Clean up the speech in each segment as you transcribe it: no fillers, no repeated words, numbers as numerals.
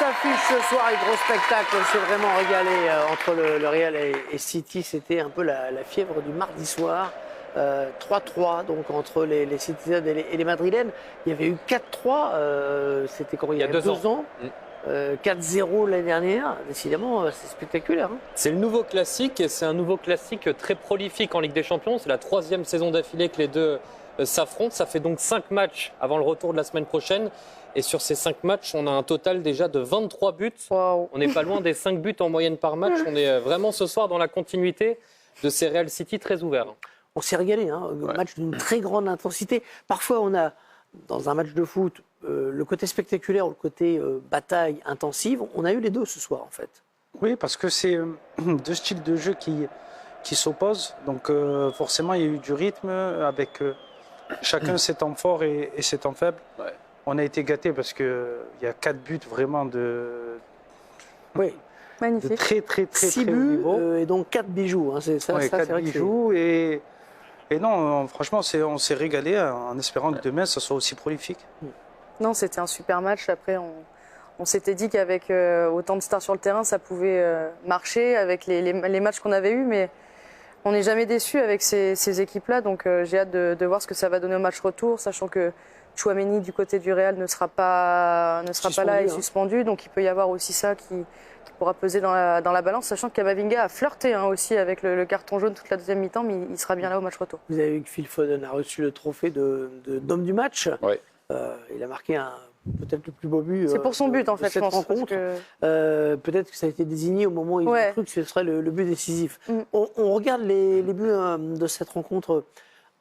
affiche ce soir et gros spectacle. On s'est vraiment régalé entre le Real et City. C'était un peu la fièvre du mardi soir. 3-3 donc entre les Citizens et les Madrilènes. Il y avait eu 4-3, c'était quand il y a 2 ans. 4-0 l'année dernière. Décidément, c'est spectaculaire. Hein. C'est le nouveau classique et c'est un nouveau classique très prolifique en Ligue des Champions. C'est la 3e saison d'affilée que les deux s'affrontent. Ça fait donc 5 matchs avant le retour de la semaine prochaine. Et sur ces 5 matchs, on a un total déjà de 23 buts. Wow. On n'est pas loin des 5 buts en moyenne par match. On est vraiment ce soir dans la continuité de ces Real City très ouverts. On s'est régalé, hein, match d'une très grande intensité. Parfois, on a, dans un match de foot, le côté spectaculaire ou le côté bataille intensive. On a eu les deux ce soir, en fait. Oui, parce que c'est deux styles de jeu qui s'opposent. Donc, forcément, il y a eu du rythme avec chacun ses temps forts et ses temps faibles. Ouais. On a été gâtés parce qu'il y a 4 buts vraiment de... Oui. Magnifique. De très 6 haut buts niveau. Et donc 4 bijoux. Hein, c'est ça, ouais, ça 4 c'est vrai bijoux et non, franchement, on s'est régalé en espérant que demain, ça soit aussi prolifique. Non, c'était un super match. Après, on s'était dit qu'avec autant de stars sur le terrain, ça pouvait marcher avec les matchs qu'on avait eus, mais on n'est jamais déçu avec ces équipes-là. Donc j'ai hâte de voir ce que ça va donner au match retour, sachant que Tchouaméni du côté du Real ne sera pas là et suspendu. Donc il peut y avoir aussi ça qui pourra peser dans la balance, sachant que Camavinga a flirté aussi avec le carton jaune toute la deuxième mi-temps, mais il sera bien là au match retour. Vous avez vu que Phil Foden a reçu le trophée d'homme du match. Ouais. Il a marqué peut-être le plus beau but. C'est pour son but en fait, je pense. Rencontre. Peut-être que ça a été désigné au moment où ils ont cru que ce serait le but décisif. On regarde les buts de cette rencontre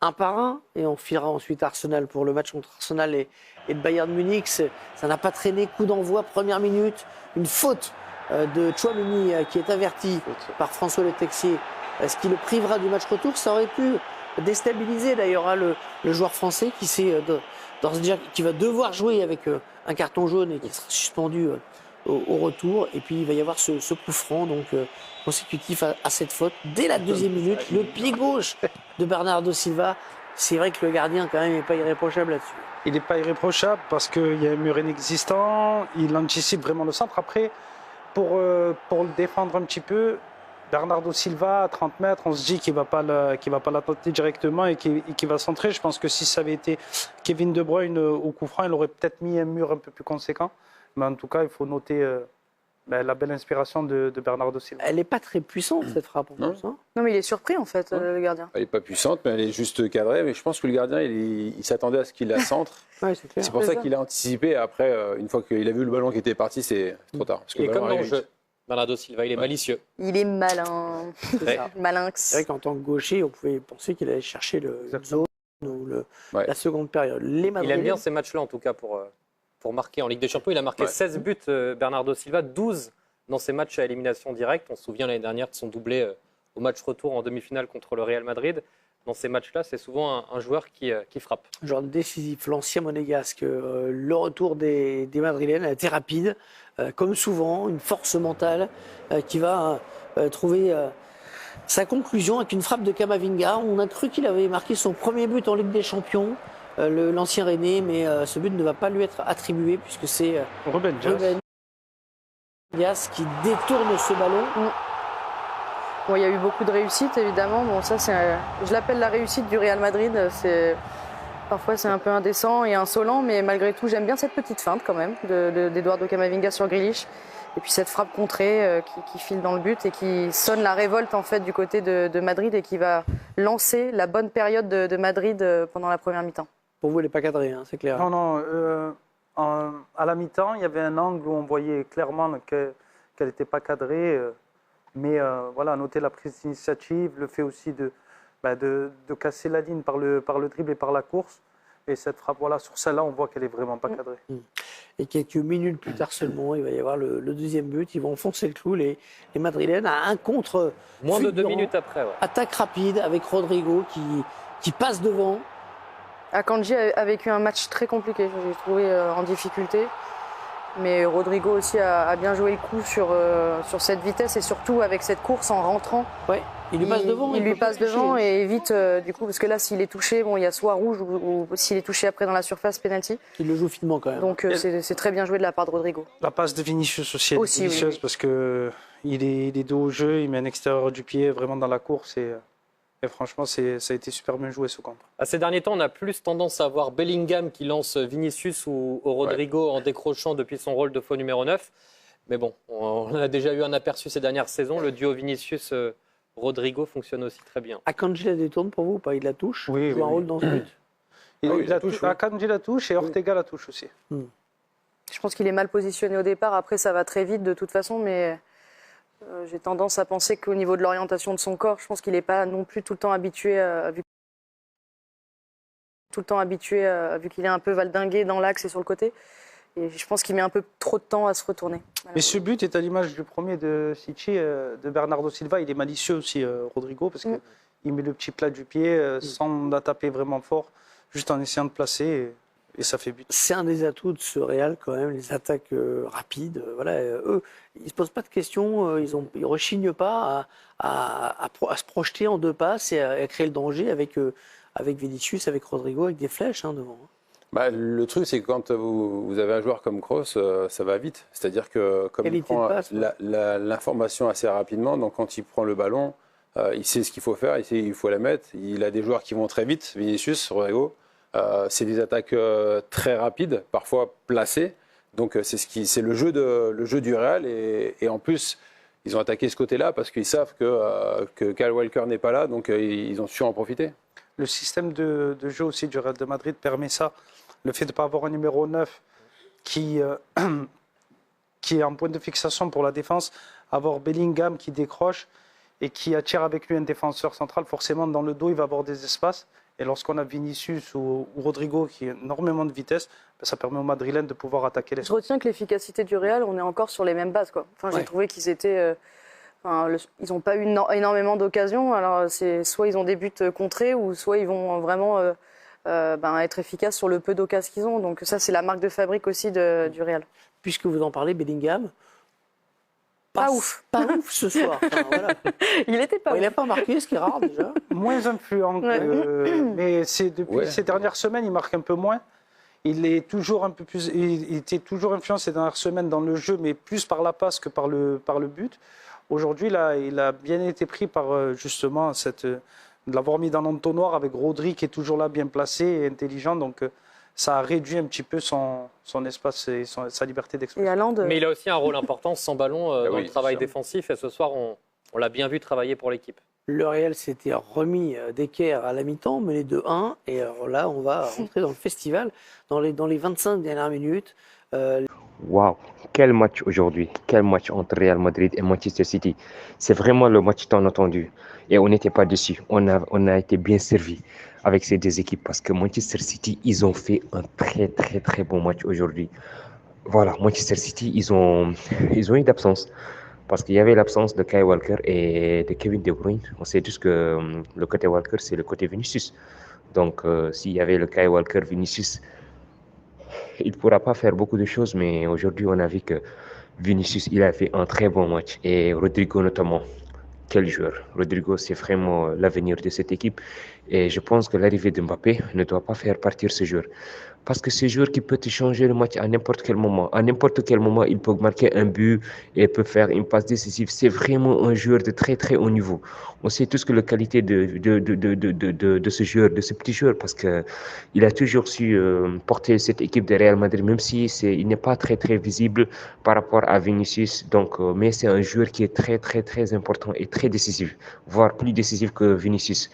un par un et on filera ensuite Arsenal pour le match contre Arsenal et le Bayern Munich. Ça n'a pas traîné, coup d'envoi, première minute, une faute de Tchouaméni qui est averti par François Le Texier, ce qui le privera du match retour. Ça aurait pu déstabiliser d'ailleurs le joueur français qui va devoir jouer avec un carton jaune et qui sera suspendu au retour. Et puis il va y avoir ce coup franc donc consécutif à cette faute. Dès la deuxième minute, le pied gauche de Bernardo Silva. C'est vrai que le gardien quand même n'est pas irréprochable là-dessus. Il n'est pas irréprochable parce qu'il y a un mur inexistant, il anticipe vraiment le centre. Après, pour le défendre un petit peu, Bernardo Silva à 30 mètres, on se dit qu'il ne va pas l'attenter directement et qu'il va centrer. Je pense que si ça avait été Kevin De Bruyne au coup franc, il aurait peut-être mis un mur un peu plus conséquent. Mais en tout cas, il faut noter la belle inspiration de Bernardo Silva. Elle n'est pas très puissante cette frappe en plus. Hein. Non, mais il est surpris en fait, le gardien. Elle n'est pas puissante, mais elle est juste cadrée. Mais je pense que le gardien, il s'attendait à ce qu'il la centre. Ouais, c'est pour ça qu'il a anticipé. Après, une fois qu'il a vu le ballon qui était parti, c'est trop tard. Parce que il est comme dans le jeu. Bernardo Silva, il est malicieux. Il est malin. Malinx. C'est vrai qu'en tant que gaucher, on pouvait penser qu'il allait chercher le zone ou la seconde période. Il aime bien ces matchs-là, en tout cas, pour marquer en Ligue des Champions. Il a marqué 16 buts, Bernardo Silva, 12 dans ses matchs à élimination directe. On se souvient l'année dernière de son doublé au match retour en demi-finale contre le Real Madrid. Dans ces matchs-là, c'est souvent un joueur qui frappe. Joueur décisif, l'ancien monégasque. Le retour des Madrilènes a été rapide, comme souvent, une force mentale qui va trouver sa conclusion avec une frappe de Camavinga. On a cru qu'il avait marqué son premier but en Ligue des Champions, l'ancien Rennais, mais ce but ne va pas lui être attribué puisque c'est Ruben Dias qui détourne ce ballon. Bon, il y a eu beaucoup de réussites, évidemment. Bon, ça, je l'appelle la réussite du Real Madrid. Parfois, c'est un peu indécent et insolent, mais malgré tout, j'aime bien cette petite feinte quand même d'Eduardo Camavinga sur Grealish. Et puis cette frappe contrée qui file dans le but et qui sonne la révolte en fait du côté de Madrid et qui va lancer la bonne période de Madrid pendant la première mi-temps. Pour vous, elle n'est pas cadrée, hein, c'est clair. Non. À la mi-temps, il y avait un angle où on voyait clairement qu'elle n'était pas cadrée. Mais voilà, noter la prise d'initiative, le fait aussi de casser la ligne par le dribble et par la course. Et cette frappe, voilà, sur celle-là, on voit qu'elle n'est vraiment pas cadrée. Et quelques minutes plus tard seulement, il va y avoir le deuxième but. Ils vont enfoncer le clou, les Madrilènes, à un contre. Moins de 2 minutes après. Ouais. Attaque rapide avec Rodrigo qui passe devant. Akanji a vécu un match très compliqué, j'ai trouvé en difficulté. Mais Rodrigo aussi a bien joué le coup sur cette vitesse et surtout avec cette course en rentrant. Ouais, il lui passe devant. Il lui passe devant et évite du coup, parce que là, s'il est touché, bon, il y a soit rouge ou s'il est touché après dans la surface, penalty. Il le joue finement quand même. Donc c'est très bien joué de la part de Rodrigo. La passe de Vinicius aussi, elle est délicieuse parce que il est dos au jeu, il met un extérieur du pied vraiment dans la course et franchement, ça a été super bien joué ce contre. À ces derniers temps, on a plus tendance à voir Bellingham qui lance Vinicius ou Rodrigo en décrochant depuis son rôle de faux numéro 9. Mais bon, on a déjà eu un aperçu ces dernières saisons. Le duo Vinicius-Rodrigo fonctionne aussi très bien. Akanji la détourne pour vous ou pas? Il la touche? Oui, Il joue un rôle dans ce but? Akanji la touche et Ortega la touche aussi. Je pense qu'il est mal positionné au départ. Après, ça va très vite de toute façon, mais j'ai tendance à penser qu'au niveau de l'orientation de son corps, je pense qu'il n'est pas non plus tout le temps habitué, vu qu'il est un peu valdingué dans l'axe et sur le côté. Et je pense qu'il met un peu trop de temps à se retourner. Mais ce but est à l'image du premier de Sicci, de Bernardo Silva. Il est malicieux aussi, Rodrigo, parce qu'il met le petit plat du pied sans la taper vraiment fort, juste en essayant de placer. Et ça fait but. C'est un des atouts de ce Real quand même, les attaques rapides. Voilà, eux, ils se posent pas de questions, ils rechignent pas à se projeter en deux passes et à créer le danger avec Vinicius, avec Rodrigo, avec des flèches devant. Bah, le truc, c'est que quand vous avez un joueur comme Kroos, ça va vite. C'est-à-dire que comme il prend l'information assez rapidement, donc quand il prend le ballon, il sait ce qu'il faut faire, il faut la mettre. Il a des joueurs qui vont très vite, Vinicius, Rodrigo. C'est des attaques très rapides, parfois placées. Donc c'est le jeu du Real et en plus ils ont attaqué ce côté-là parce qu'ils savent que Kyle Walker n'est pas là, donc ils ont su en profiter. Le système de jeu aussi du Real de Madrid permet ça. Le fait de ne pas avoir un numéro 9 qui est en point de fixation pour la défense, avoir Bellingham qui décroche et qui attire avec lui un défenseur central, forcément dans le dos il va avoir des espaces. Et lorsqu'on a Vinicius ou Rodrigo qui a énormément de vitesse, ça permet aux Madrilènes de pouvoir attaquer les. Je retiens que l'efficacité du Real, on est encore sur les mêmes bases, quoi. Enfin, j'ai trouvé qu'ils étaient, ils n'ont pas eu énormément d'occasions. Alors soit ils ont des buts contrés ou soit ils vont vraiment être efficaces sur le peu d'occasions qu'ils ont. Donc ça, c'est la marque de fabrique aussi du Real. Puisque vous en parlez, Bellingham. Pas ouf ce soir. Enfin, voilà. Il était pas ouf. Il n'a pas marqué, ce qui est rare déjà. Moins influent. Mais depuis ces dernières semaines, il marque un peu moins. Il est toujours un peu plus. Il était toujours influent ces dernières semaines dans le jeu, mais plus par la passe que par le but. Aujourd'hui, là, il a bien été pris par justement de l'avoir mis dans l'entonnoir avec Rodri qui est toujours là, bien placé et intelligent. Donc ça a réduit un petit peu son espace et sa liberté d'expression. Mais il a aussi un rôle important sans ballon dans le travail défensif. Et ce soir, on l'a bien vu travailler pour l'équipe. Le Real s'était remis d'équerre à la mi-temps, mené de 1. Et alors là, on va rentrer dans le festival. Dans les 25 dernières minutes. Waouh, quel match aujourd'hui. Quel match entre Real Madrid et Manchester City. C'est vraiment le match tant attendu. Et on n'était pas déçus. On a été bien servis avec ces deux équipes parce que Manchester City, ils ont fait un très très très bon match aujourd'hui. Voilà, Manchester City, ils ont eu d'absence parce qu'il y avait l'absence de Kyle Walker et de Kevin De Bruyne. On sait tous que le côté Walker, c'est le côté Vinicius. Donc, s'il y avait le Kyle Walker, Vinicius, il ne pourra pas faire beaucoup de choses, mais aujourd'hui, on a vu que Vinicius, il a fait un très bon match et Rodrigo notamment. Quel joueur. Rodrigo, c'est vraiment l'avenir de cette équipe. Et je pense que l'arrivée de Mbappé ne doit pas faire partir ce joueur. Parce que c'est un joueur qui peut te changer le match à n'importe quel moment. À n'importe quel moment, il peut marquer un but et peut faire une passe décisive. C'est vraiment un joueur de très très haut niveau. On sait tous que la qualité de ce joueur, de ce petit joueur, parce qu'il a toujours su porter cette équipe de Real Madrid, même si il n'est pas très très visible par rapport à Vinicius. Donc, mais c'est un joueur qui est très très très important et très décisif, voire plus décisif que Vinicius.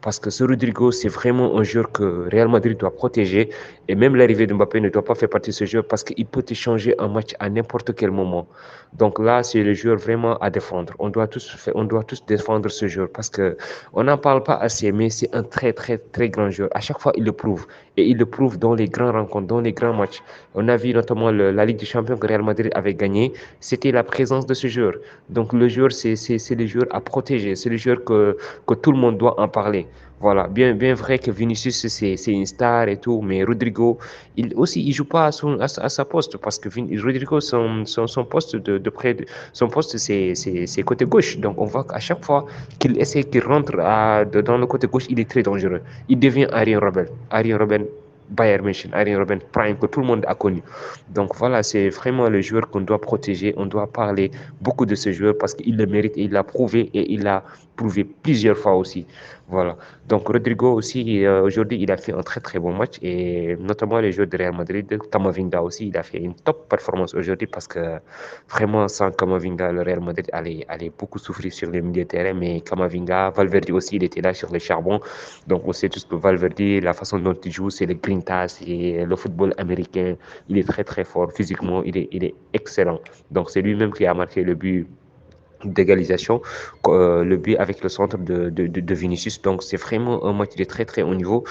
Parce que ce Rodrigo, c'est vraiment un joueur que Real Madrid doit protéger. Et même l'arrivée de Mbappé ne doit pas faire partie de ce joueur parce qu'il peut te changer un match à n'importe quel moment. Donc là, c'est le joueur vraiment à défendre. On doit tous défendre ce joueur parce qu'on n'en parle pas assez, mais c'est un très, très, très grand joueur. À chaque fois, il le prouve. Et il le prouve dans les grandes rencontres, dans les grands matchs. On a vu notamment la Ligue des Champions que Real Madrid avait gagné. C'était la présence de ce joueur. Donc le joueur, c'est le joueur à protéger. C'est le joueur que tout le monde doit en parler. Voilà, bien vrai que Vinicius, c'est une star et tout, mais Rodrigo, il joue pas à sa poste parce que Rodrigo, son poste son poste, c'est côté gauche. Donc, on voit qu'à chaque fois qu'il rentre dans le côté gauche, il est très dangereux. Il devient Arjen Robben. Arjen Robben, Bayern München, Arjen Robben, Prime, que tout le monde a connu. Donc, voilà, c'est vraiment le joueur qu'on doit protéger. On doit parler beaucoup de ce joueur parce qu'il le mérite et il l'a prouvé et il l'a prouvé plusieurs fois aussi. Voilà. Donc Rodrigo aussi, aujourd'hui, il a fait un très très bon match et notamment les joueurs de Real Madrid, Camavinga aussi, il a fait une top performance aujourd'hui parce que vraiment sans Camavinga, le Real Madrid allait beaucoup souffrir sur le milieu de terrain, mais Camavinga, Valverde aussi, il était là sur le charbon. Donc on sait tous que Valverde, la façon dont il joue, c'est le grinta, c'est le football américain, il est très très fort physiquement, il est excellent. Donc c'est lui-même qui a marqué le but d'égalisation, le but avec le centre de Vinicius. Donc, c'est vraiment un match de très, très haut niveau.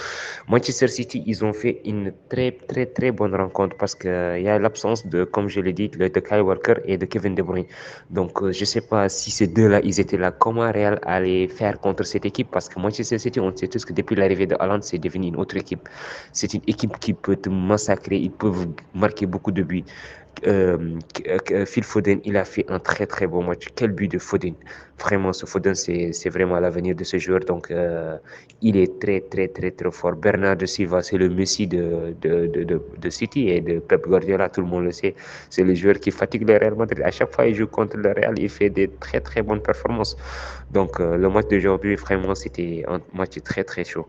Manchester City, ils ont fait une très, très, très bonne rencontre parce qu'il y a l'absence de, comme je l'ai dit, de Kyle Walker et de Kevin De Bruyne. Donc, je ne sais pas si ces deux-là, ils étaient là, comment Real allait faire contre cette équipe parce que Manchester City, on sait tous que depuis l'arrivée de Haaland, c'est devenu une autre équipe. C'est une équipe qui peut te massacrer, ils peuvent marquer beaucoup de buts. Phil Foden, il a fait un très très bon match. Quel but de Foden. Vraiment, ce Foden, c'est vraiment l'avenir de ce joueur. Donc, il est très très très très fort. Bernardo Silva, c'est le Messi de City et de Pep Guardiola, tout le monde le sait. C'est le joueur qui fatigue le Real Madrid. À chaque fois il joue contre le Real, il fait des très très bonnes performances. Donc, le match d'aujourd'hui, vraiment, c'était un match très très chaud.